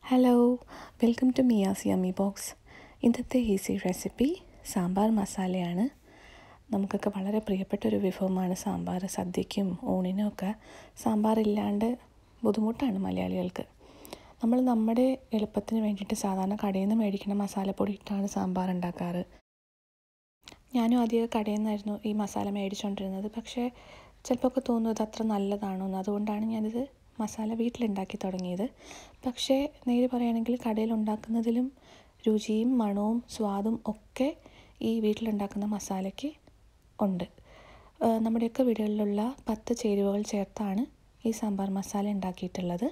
Hello, welcome to Mia's yummy box. ഇന്നത്തെ easy recipe sambar മസാലയാണ്. നമുക്കൊക്കെ വളരെ പ്രിയപ്പെട്ട ഒരു വിഭവമാണ് സാമ്പാർ. സദ്യയ്ക്കും ഊണിനും ഒക്കെ സാമ്പാറില്ലാണ്ട് ബുദ്ധിമുട്ടാണ് മലയാളികൾക്ക്. നമ്മൾ നമ്മുടെ എളുപ്പത്തിന് വേണ്ടിയിട്ട് സാധാരണ കടയിൽ നിന്ന് മേടിക്കുന്ന മസാലപ്പൊടി ഇട്ടാണ് സാമ്പാർ ഉണ്ടാക്കാറ്. ഞാനും ആദ്യമൊക്കെ കടയിൽ നിന്നായിരുന്നു ഈ മസാല മേടിച്ചുകൊണ്ടിരുന്നത്. പക്ഷേ ചിലപ്പോൾ തോന്നും ഇത് അത്ര നല്ലതാണോ എന്ന്. അതുകൊണ്ടാണ് ഞാനിത് മസാല വീട്ടിലുണ്ടാക്കി തുടങ്ങിയത്. പക്ഷേ നേരെ പറയുകയാണെങ്കിൽ കടയിൽ ഉണ്ടാക്കുന്നതിലും രുചിയും മണവും സ്വാദും ഒക്കെ ഈ വീട്ടിലുണ്ടാക്കുന്ന മസാലയ്ക്ക് ഉണ്ട്. നമ്മുടെയൊക്കെ വീടുകളിലുള്ള 10 ചേരുവകൾ ചേർത്താണ് ഈ സാമ്പാർ മസാല ഉണ്ടാക്കിയിട്ടുള്ളത്.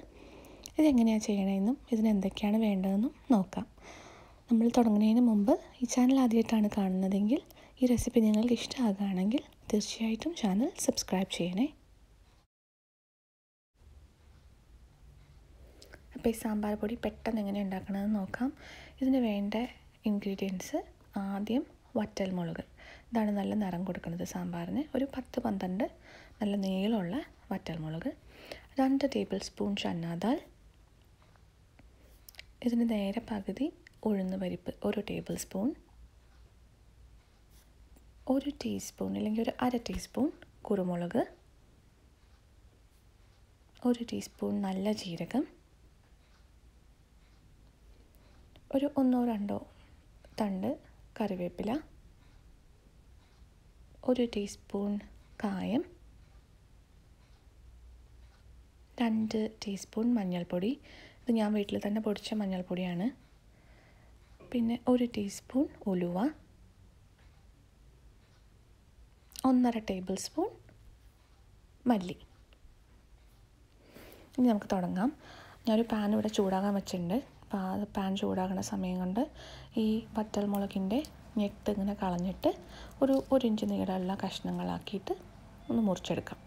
ഇതെങ്ങനെയാണ് ചെയ്യണമെന്നും ഇതിനെന്തൊക്കെയാണ് വേണ്ടതെന്നും നോക്കാം. നമ്മൾ തുടങ്ങുന്നതിന് മുമ്പ് ഈ ചാനൽ ആദ്യമായിട്ടാണ് കാണുന്നതെങ്കിൽ ഈ റെസിപ്പി നിങ്ങൾക്ക് ഇഷ്ടമാകുകയാണെങ്കിൽ തീർച്ചയായിട്ടും ചാനൽ സബ്സ്ക്രൈബ് ചെയ്യണേ. അപ്പോൾ ഈ സാമ്പാർ പൊടി പെട്ടെന്ന് എങ്ങനെ ഉണ്ടാക്കണമെന്ന് നോക്കാം. ഇതിന് വേണ്ട ഇൻഗ്രീഡിയൻസ്: ആദ്യം വറ്റൽമുളക്. ഇതാണ് നല്ല നിറം കൊടുക്കുന്നത് സാമ്പാറിന്. ഒരു 10-12 നല്ല നീളമുള്ള വറ്റൽമുളക്. 2 ടേബിൾ സ്പൂൺ ചന്നാ ദാൽ. ഇതിന് നേരെ പകുതി ഉഴുന്ന് പരിപ്പ് 1 ടേബിൾ സ്പൂൺ. 1 ടീസ്പൂൺ അല്ലെങ്കിൽ ഒരു 1/2 ടീസ്പൂൺ കുരുമുളക്. 1 ടീസ്പൂൺ നല്ല ജീരകം. ഒരു 1-2 തണ്ട് കറിവേപ്പില. 1 ടീസ്പൂൺ കായം. 2 ടീസ്പൂൺ മഞ്ഞൾപ്പൊടി. ഇത് ഞാൻ വീട്ടിൽ തന്നെ പൊടിച്ച മഞ്ഞൾപ്പൊടിയാണ്. പിന്നെ 1 ടീസ്പൂൺ ഉലുവ. 1.5 ടേബിൾ സ്പൂൺ മല്ലി. ഇനി നമുക്ക് തുടങ്ങാം. ഞാനൊരു പാൻ ഇവിടെ ചൂടാകാൻ വെച്ചിട്ടുണ്ട്. അപ്പോൾ ആ പാൻ ചൂടാകുന്ന സമയം കൊണ്ട് ഈ വറ്റൽമുളകിൻ്റെ ഞെട്ട് ഇങ്ങനെ കളഞ്ഞിട്ട് ഒരു 1 ഇഞ്ച് നീളമുള്ള കഷ്ണങ്ങളാക്കിയിട്ട് ഒന്ന് മുറിച്ചെടുക്കാം.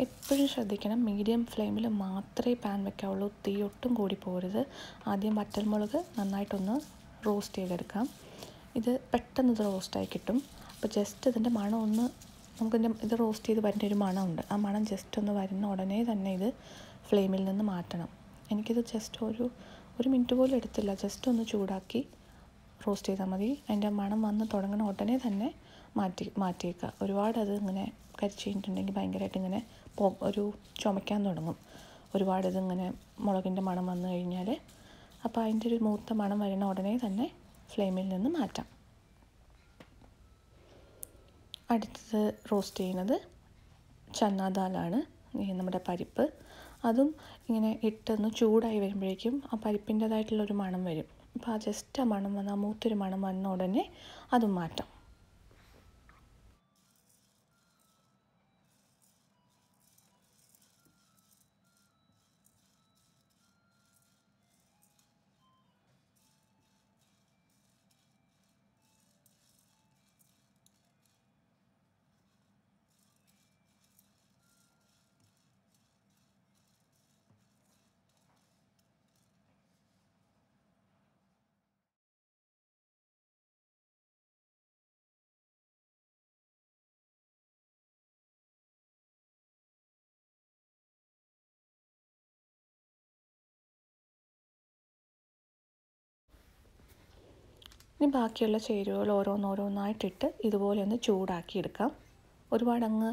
എപ്പോഴും ശ്രദ്ധിക്കണം, മീഡിയം ഫ്ലെയിമിൽ മാത്രമേ പാൻ വെക്കാവുള്ളൂ. തീ ഒട്ടും കൂടി പോകരുത്. ആദ്യം വറ്റൽമുളക് നന്നായിട്ടൊന്ന് റോസ്റ്റ് ചെയ്തെടുക്കാം. ഇത് പെട്ടെന്ന് ഇത് റോസ്റ്റായി കിട്ടും. അപ്പോൾ ജസ്റ്റ് ഇതിൻ്റെ മണം ഒന്ന് ഇത് റോസ്റ്റ് ചെയ്ത് വരുന്ന ഒരു മണമുണ്ട്. ആ മണം ജസ്റ്റ് ഒന്ന് വരുന്ന ഉടനെ തന്നെ ഇത് ഫ്ലെയിമിൽ നിന്ന് മാറ്റണം. എനിക്കിത് ജസ്റ്റ് ഒരു മിനിറ്റ് പോലും എടുത്തില്ല. ജസ്റ്റ് ഒന്ന് ചൂടാക്കി റോസ്റ്റ് ചെയ്താൽ മതി. അതിൻ്റെ മണം വന്ന് തുടങ്ങുന്ന ഉടനെ തന്നെ മാറ്റിയേക്കുക. ഒരുപാട് അത് ഇങ്ങനെ കരിച്ച് കഴിഞ്ഞിട്ടുണ്ടെങ്കിൽ ഭയങ്കരമായിട്ട് ഇങ്ങനെ ഒരു ചുമയ്ക്കാൻ തുടങ്ങും. ഒരുപാട് ഇതിങ്ങനെ മുളകിൻ്റെ മണം വന്നു കഴിഞ്ഞാൽ. അപ്പോൾ അതിൻ്റെ ഒരു മൂത്ത മണം വരുന്ന ഉടനെ തന്നെ ഫ്ലെയിമിൽ നിന്ന് മാറ്റാം. അടുത്തത് റോസ്റ്റ് ചെയ്യുന്നത് ചന്നാ ദാലാണ്, നമ്മുടെ പരിപ്പ്. അതും ഇങ്ങനെ ഇട്ടൊന്ന് ചൂടായി വരുമ്പോഴേക്കും ആ പരിപ്പിൻ്റേതായിട്ടുള്ളൊരു മണം വരും. അപ്പോൾ ആ ജസ്റ്റ് ആ മണം വന്ന് ആ മൂത്തൊരു മണം വന്ന ഉടനെ അതും മാറ്റാം. ഇനി ബാക്കിയുള്ള ചേരുവകൾ ഓരോന്നോരോന്നായിട്ടിട്ട് ഇതുപോലെ ഒന്ന് ചൂടാക്കി എടുക്കാം. ഒരുപാട് അങ്ങ്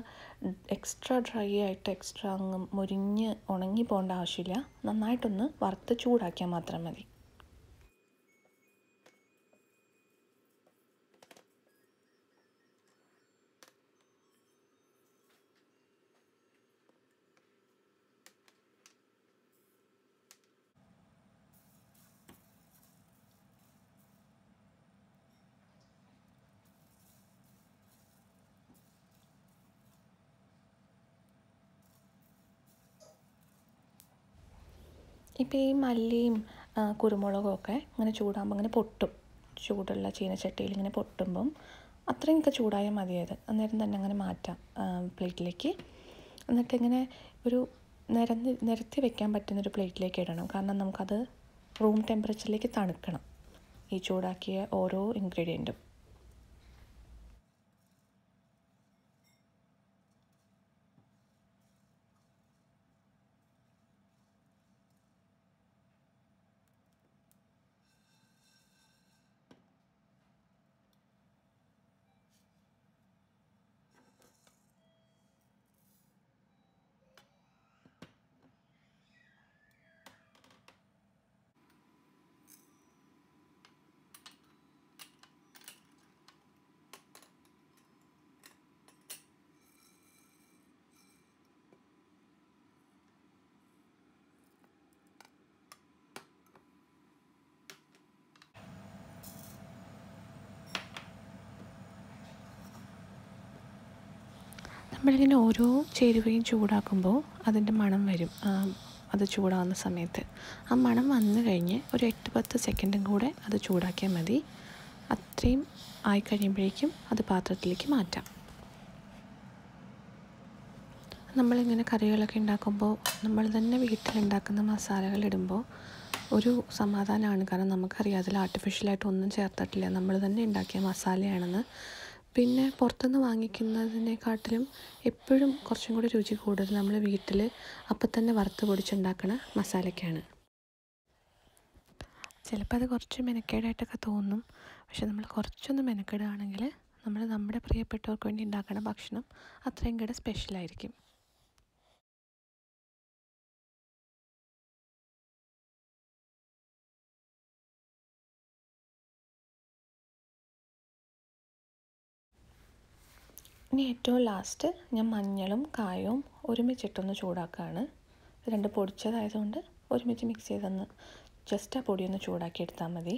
എക്സ്ട്രാ ഡ്രൈ ആയിട്ട് എക്സ്ട്രാ അങ്ങ് മുരിഞ്ഞ് ഉണങ്ങി പോകേണ്ട ആവശ്യമില്ല. നന്നായിട്ടൊന്ന് വറുത്ത് ചൂടാക്കിയാൽ മാത്രം മതി. ഇപ്പോൾ ഈ മല്ലിയും കുരുമുളകും ഒക്കെ ഇങ്ങനെ ചൂടാകുമ്പോൾ ഇങ്ങനെ പൊട്ടും. ചൂടുള്ള ചീനച്ചട്ടിയിൽ ഇങ്ങനെ പൊട്ടുമ്പം അത്രയൊക്കെ ചൂടായാൽ മതിയത്. അന്നേരം തന്നെ അങ്ങനെ മാറ്റാം പ്ലേറ്റിലേക്ക്. എന്നിട്ടിങ്ങനെ ഒരു നിരത്തി വെക്കാൻ പറ്റുന്നൊരു പ്ലേറ്റിലേക്ക് ഇടണം. കാരണം നമുക്കത് റൂം ടെമ്പറേച്ചറിലേക്ക് തണുക്കണം. ഈ ചൂടാക്കിയ ഓരോ ഇൻഗ്രീഡിയൻറ്റും. നമ്മളിങ്ങനെ ഓരോ ചേരുവയും ചൂടാക്കുമ്പോൾ അതിൻ്റെ മണം വരും. അത് ചൂടാകുന്ന സമയത്ത് ആ മണം വന്നു കഴിഞ്ഞ് ഒരു 8-10 സെക്കൻഡും കൂടെ അത് ചൂടാക്കിയാൽ മതി. അത്രയും ആയിക്കഴിയുമ്പോഴേക്കും അത് പാത്രത്തിലേക്ക് മാറ്റാം. നമ്മളിങ്ങനെ കറികളൊക്കെ ഉണ്ടാക്കുമ്പോൾ നമ്മൾ തന്നെ വീട്ടിലുണ്ടാക്കുന്ന മസാലകൾ ഇടുമ്പോൾ ഒരു സമാധാനമാണ്. കാരണം നമുക്കറിയാം അതിൽ ആർട്ടിഫിഷ്യലായിട്ട് ഒന്നും ചേർത്തിട്ടില്ല, നമ്മൾ തന്നെ ഉണ്ടാക്കിയ മസാലയാണെന്ന്. പിന്നെ പുറത്തുനിന്ന് വാങ്ങിക്കുന്നതിനെക്കാട്ടിലും എപ്പോഴും കുറച്ചും കൂടി രുചി കൂടുതൽ നമ്മൾ വീട്ടിൽ അപ്പം തന്നെ വറുത്ത് പൊടിച്ചുണ്ടാക്കുന്ന മസാലയ്ക്കാണ്. ചിലപ്പോൾ അത് കുറച്ച് മെനക്കേടായിട്ടൊക്കെ തോന്നും. പക്ഷെ നമ്മൾ കുറച്ചൊന്ന് മെനക്കെടുകയാണെങ്കിൽ നമ്മൾ നമ്മുടെ പ്രിയപ്പെട്ടവർക്ക് വേണ്ടി ഉണ്ടാക്കുന്ന ഭക്ഷണം അത്രയും കൂടെ സ്പെഷ്യലായിരിക്കും. ഇനി ഏറ്റവും ലാസ്റ്റ് ഞാൻ മഞ്ഞളും കായവും ഒരുമിച്ചിട്ടൊന്ന് ചൂടാക്കുകയാണ്. രണ്ട് പൊടിച്ചതായതുകൊണ്ട് ഒരുമിച്ച് മിക്സ് ചെയ്തൊന്ന് ജസ്റ്റ് ആ പൊടിയൊന്ന് ചൂടാക്കി എടുത്താൽ മതി.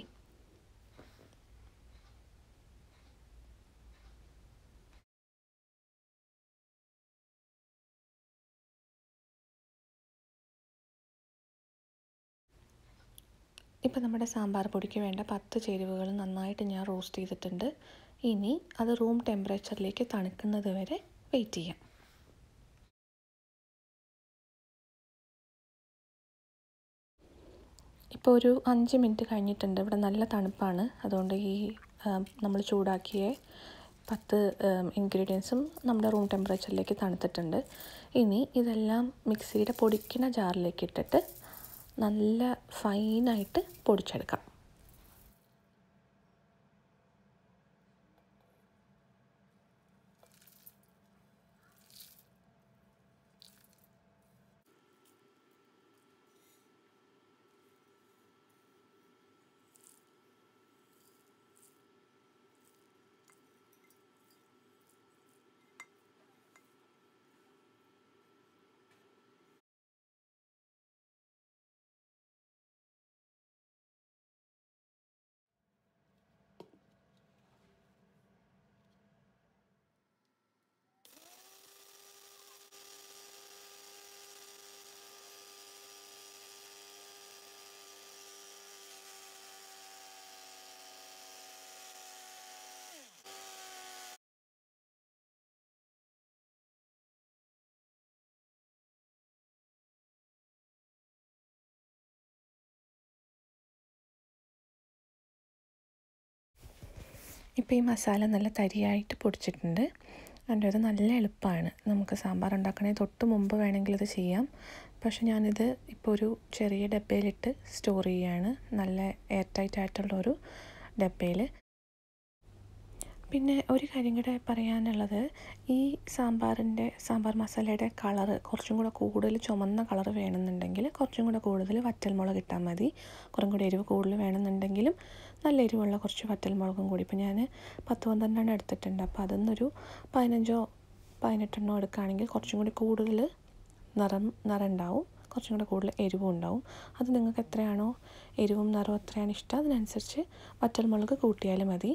ഇപ്പോൾ നമ്മുടെ സാമ്പാർ പൊടിക്ക് വേണ്ട 10 ചേരുവകൾ നന്നായിട്ട് ഞാൻ റോസ്റ്റ് ചെയ്തിട്ടുണ്ട്. ഇനി അത് റൂം ടെമ്പറേച്ചറിലേക്ക് തണുക്കുന്നത് വരെ വെയിറ്റ് ചെയ്യാം. ഇപ്പോൾ ഒരു 5 മിനിറ്റ് കഴിഞ്ഞിട്ടുണ്ട്. ഇവിടെ നല്ല തണുപ്പാണ്. അതുകൊണ്ട് ഈ നമ്മൾ ചൂടാക്കിയ 10 ഇൻഗ്രീഡിയൻസും നമ്മുടെ റൂം ടെമ്പറേച്ചറിലേക്ക് തണുത്തിട്ടുണ്ട്. ഇനി ഇതെല്ലാം മിക്സിയുടെ പൊടിക്കുന്ന ജാറിലേക്ക് ഇട്ടിട്ട് നല്ല ഫൈനായിട്ട് പൊടിച്ചെടുക്കാം. ഇപ്പോൾ ഈ മസാല നല്ല തരിയായിട്ട് പൊടിച്ചിട്ടുണ്ട്. അതിൻ്റെ അത് നല്ല എളുപ്പമാണ്. നമുക്ക് സാമ്പാർ ഉണ്ടാക്കണമെങ്കിൽ തൊട്ട് മുമ്പ് വേണമെങ്കിൽ ഇത് ചെയ്യാം. പക്ഷെ ഞാനിത് ഇപ്പോൾ ഒരു ചെറിയ ഡബ്ബയിലിട്ട് സ്റ്റോർ ചെയ്യുകയാണ്, നല്ല എയർ ടൈറ്റ് ആയിട്ടുള്ളൊരു ഡബ്ബയിൽ. പിന്നെ ഒരു കാര്യം കൂടെ പറയാനുള്ളത്, ഈ സാമ്പാർ മസാലയുടെ കളറ് കുറച്ചും കൂടെ കൂടുതൽ ചുമന്ന കളറ് വേണമെന്നുണ്ടെങ്കിൽ കുറച്ചും കൂടെ കൂടുതൽ വറ്റൽമുളക് ഇട്ടാൽ മതി. കുറച്ചും കൂടെ എരിവ് കൂടുതൽ വേണമെന്നുണ്ടെങ്കിലും നല്ല എരിവുള്ള കുറച്ച് വറ്റൽമുളകും കൂടി. ഇപ്പോൾ ഞാൻ 10-12 എടുത്തിട്ടുണ്ട്. അപ്പോൾ അതൊന്നൊരു 15-18 എടുക്കുകയാണെങ്കിൽ കുറച്ചും കൂടി കൂടുതൽ നിറം ഉണ്ടാവും, കുറച്ചും കൂടെ കൂടുതൽ എരിവും ഉണ്ടാവും. അത് നിങ്ങൾക്ക് എത്രയാണോ എരിവും നിറവും എത്രയാണ് ഇഷ്ടം അതിനനുസരിച്ച് വറ്റൽമുളക് കൂട്ടിയാലും മതി.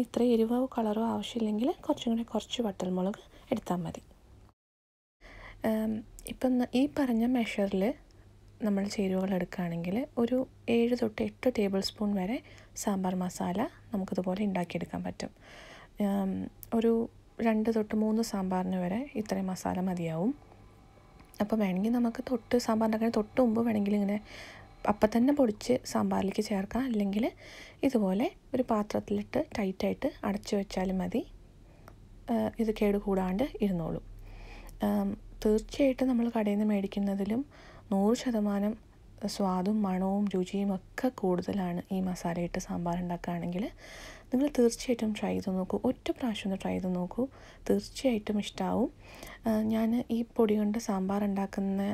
ഇത്ര എരിവോ കളറോ ആവശ്യമില്ലെങ്കിൽ കുറച്ച് വറ്റൽമുളക് എടുത്താൽ മതി. ഇപ്പം ഈ പറഞ്ഞ മെഷറിൽ നമ്മൾ ചേരുവകൾ എടുക്കുകയാണെങ്കിൽ ഒരു 7-8 ടേബിൾ സ്പൂൺ വരെ സാമ്പാർ മസാല നമുക്കിതുപോലെ ഉണ്ടാക്കിയെടുക്കാൻ പറ്റും. ഒരു 2-3 സാമ്പാറിന് വരെ ഇത്രയും മസാല മതിയാവും. അപ്പോൾ വേണമെങ്കിൽ നമുക്ക് സാമ്പാർ ഉണ്ടാക്കാൻ തൊട്ട് മുമ്പ് വേണമെങ്കിൽ ഇങ്ങനെ അപ്പം തന്നെ പൊടിച്ച് സാമ്പാറിലേക്ക് ചേർക്കാം, അല്ലെങ്കിൽ ഇതുപോലെ ഒരു പാത്രത്തിലിട്ട് ടൈറ്റായിട്ട് അടച്ചു വെച്ചാലും മതി. ഇത് കേട് കൂടാണ്ട് ഇരുന്നോളും. തീർച്ചയായിട്ടും നമ്മൾ കടയിൽ നിന്ന് മേടിക്കുന്നതിലും 100% സ്വാദും മണവും രുചിയും ഒക്കെ കൂടുതലാണ് ഈ മസാലയിട്ട് സാമ്പാർ ഉണ്ടാക്കുകയാണെങ്കിൽ. നിങ്ങൾ തീർച്ചയായിട്ടും ട്രൈ ചെയ്ത് നോക്കൂ. ഒറ്റ പ്രാവശ്യം ഒന്ന് ട്രൈ ചെയ്ത് നോക്കൂ, തീർച്ചയായിട്ടും ഇഷ്ടമാവും. ഞാൻ ഈ പൊടി കൊണ്ട് സാമ്പാർ ഉണ്ടാക്കുന്ന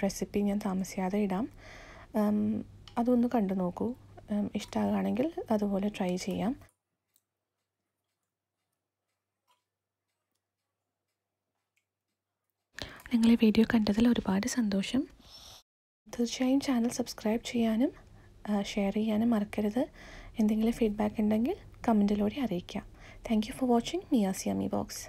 റെസിപ്പി ഞാൻ താമസിയാതെ ഇടാം. അതൊന്ന് കണ്ടു നോക്കൂ. ഇഷ്ടമാകുകയാണെങ്കിൽ അതുപോലെ ട്രൈ ചെയ്യാം. നിങ്ങൾ ഈ വീഡിയോ കണ്ടതിൽ ഒരുപാട് സന്തോഷം. തീർച്ചയായും ചാനൽ സബ്സ്ക്രൈബ് ചെയ്യാനും ഷെയർ ചെയ്യാനും മറക്കരുത്. എന്തെങ്കിലും ഫീഡ്ബാക്ക് ഉണ്ടെങ്കിൽ കമൻറ്റിലൂടെ അറിയിക്കാം. Thank you for watching Miass yummy box.